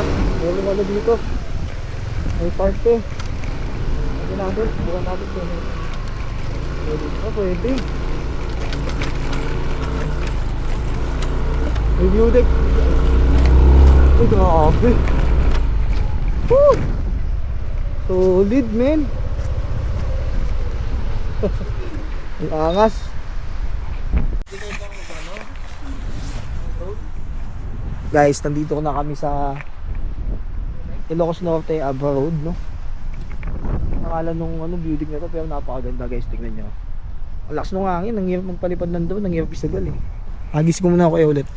Meron wala dito. May parte. Pwede natin. Bukan natin ito. Pwede. Pwede. May view deck. Ay, grabe. Woo! Solid, man. Ang angas. Guys, nandito na kami sa Ilocos Norte, Abra Road, no? Nakala nung building na to, pero napakaganda, guys. Tingnan nyo. Ang lakas ng hangin, ang hirap magpalipad ng drone, ang hirap isagal eh. Agis ko muna ako ulit.